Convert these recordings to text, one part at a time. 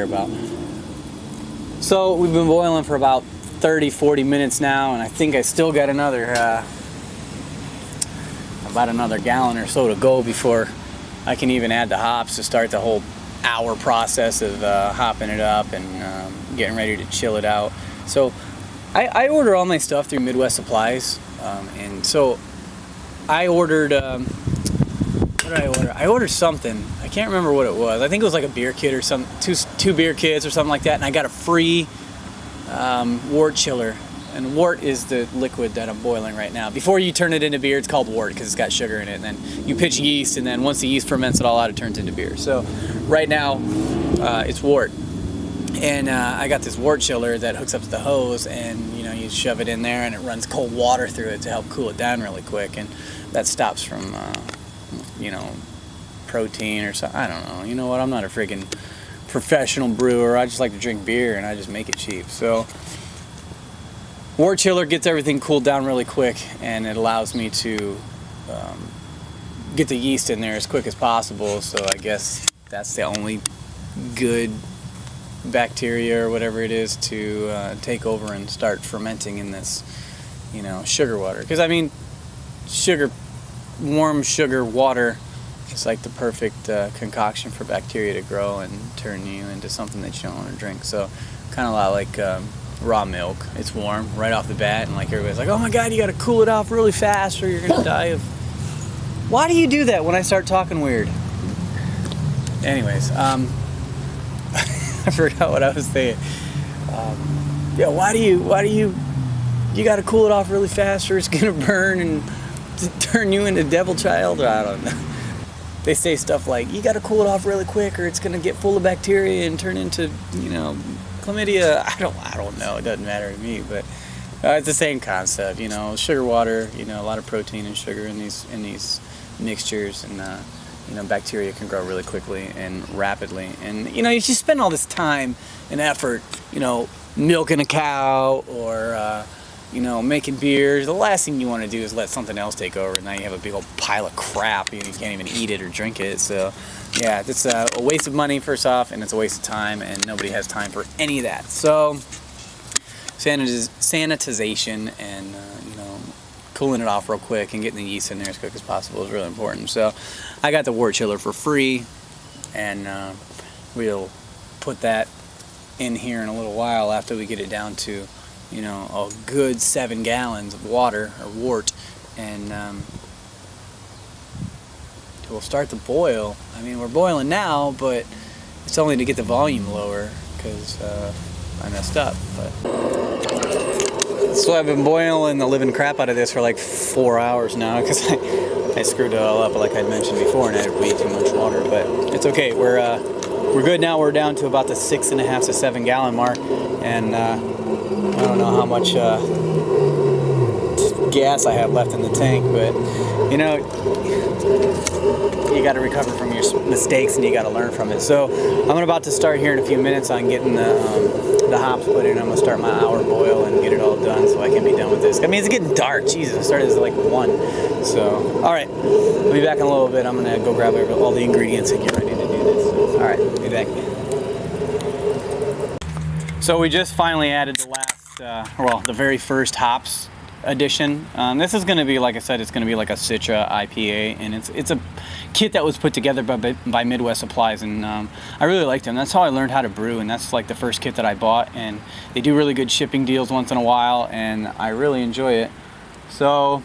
About. So we've been boiling for about 30-40 minutes now, and I think I still got about another gallon or so to go before I can even add the hops to start the whole hour process of hopping it up and getting ready to chill it out. So I order all my stuff through Midwest Supplies, and so I ordered what did I order? I ordered something. I can't remember what it was. I think it was like a beer kit or some two beer kits or something like that, and I got a free wort chiller. And wort is the liquid that I'm boiling right now. Before you turn it into beer, it's called wort because it's got sugar in it. And then you pitch yeast, and then once the yeast ferments it all out, it turns into beer. So right now, it's wort. And I got this wort chiller that hooks up to the hose, and you shove it in there, and it runs cold water through it to help cool it down really quick, and that stops from protein or something. I don't know. You know what? I'm not a friggin' professional brewer. I just like to drink beer, and I just make it cheap. So wort chiller gets everything cooled down really quick, and it allows me to get the yeast in there as quick as possible. So I guess that's the only good bacteria or whatever it is to take over and start fermenting in this sugar water. Because I mean, warm sugar water is like the perfect concoction for bacteria to grow and turn you into something that you don't want to drink. So kind of a lot like raw milk. It's warm right off the bat, and like everybody's like, oh my god, you got to cool it off really fast or you're gonna die of... Why do you do that when I start talking weird? Anyways, I forgot what I was saying. Yeah, why do you got to cool it off really fast or it's gonna burn and turn you into devil child? Or I don't know. They say stuff like, you got to cool it off really quick or it's gonna get full of bacteria and turn into chlamydia. I don't know. It doesn't matter to me, but it's the same concept. Sugar water. A lot of protein and sugar in these mixtures, and bacteria can grow really quickly and rapidly. And you just spend all this time and effort, milking a cow or making beers. The last thing you want to do is let something else take over, and now you have a big old pile of crap and you can't even eat it or drink it. So yeah, it's a waste of money first off, and it's a waste of time, and nobody has time for any of that. So sanitization and cooling it off real quick and getting the yeast in there as quick as possible is really important. So I got the wort chiller for free, and we'll put that in here in a little while after we get it down to a good 7 gallons of water or wort, and we'll start the boil. I mean, we're boiling now, but it's only to get the volume lower because I messed up. So I've been boiling the living crap out of this for like 4 hours now because I screwed it all up like I'd mentioned before and added way too much water. But it's okay. We're good now. We're down to about the 6.5 to 7 gallon mark, and I don't know how much gas I have left in the tank, but you got to recover from your mistakes and you got to learn from it. So I'm about to start here in a few minutes on getting the hops put in. I'm gonna start my hour boil and get it all done so I can be done with this. I mean, it's getting dark. Jesus, I started this at like 1. So all right, I'll be back in a little bit. I'm gonna go grab all the ingredients and get ready to do this. All right, be back. So we just finally added the the very first hops addition. This is going to be, like I said, it's going to be like a Citra IPA, and it's a kit that was put together by Midwest Supplies, and I really liked them. That's how I learned how to brew, and that's like the first kit that I bought, and they do really good shipping deals once in a while, and I really enjoy it. So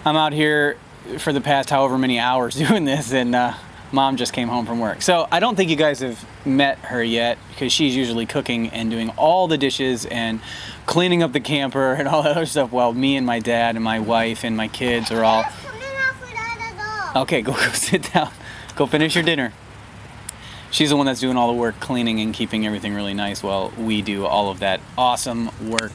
I'm out here for the past however many hours doing this, and Mom just came home from work. So I don't think you guys have met her yet because she's usually cooking and doing all the dishes and cleaning up the camper and all that other stuff while me and my dad and my wife and my kids are all... Okay, go sit down. Go finish your dinner. She's the one that's doing all the work, cleaning and keeping everything really nice while we do all of that awesome work,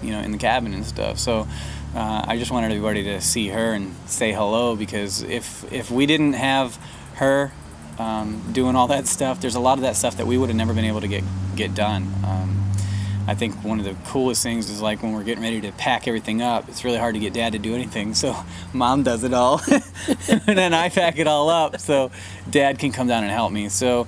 in the cabin and stuff. So I just wanted everybody to see her and say hello, because if we didn't have her doing all that stuff, there's a lot of that stuff that we would have never been able to get done. I think one of the coolest things is like when we're getting ready to pack everything up, it's really hard to get Dad to do anything, so Mom does it all, and then I pack it all up so Dad can come down and help me. So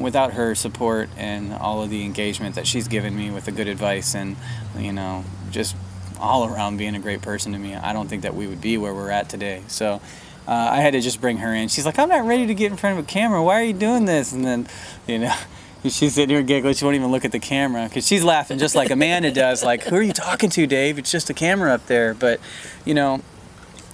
without her support and all of the engagement that she's given me with the good advice and, you know, just all around being a great person to me, I don't think that we would be where we're at today. So I had to just bring her in. She's like, I'm not ready to get in front of a camera. Why are you doing this? And then, you know, she's sitting here giggling. She won't even look at the camera because she's laughing just like Amanda does. Like, who are you talking to, Dave? It's just a camera up there. But, you know,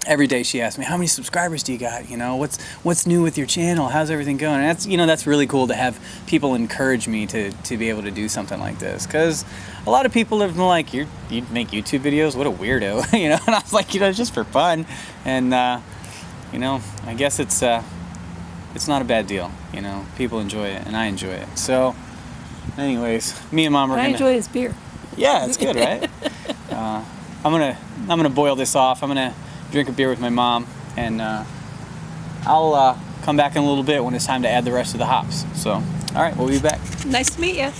every day she asks me, how many subscribers do you got? You know, what's new with your channel? How's everything going? And that's, you know, that's really cool to have people encourage me to be able to do something like this. Because a lot of people have been like, you make YouTube videos? What a weirdo. You know, and I was like, you know, it's just for fun. And, you know, I guess it's not a bad deal. You know, people enjoy it and I enjoy it. So anyways, me and Mom are I enjoy his beer. Yeah, it's good, right? I'm gonna boil this off. I'm gonna drink a beer with my mom, and I'll come back in a little bit when it's time to add the rest of the hops. So, all right, we'll be back. Nice to meet you.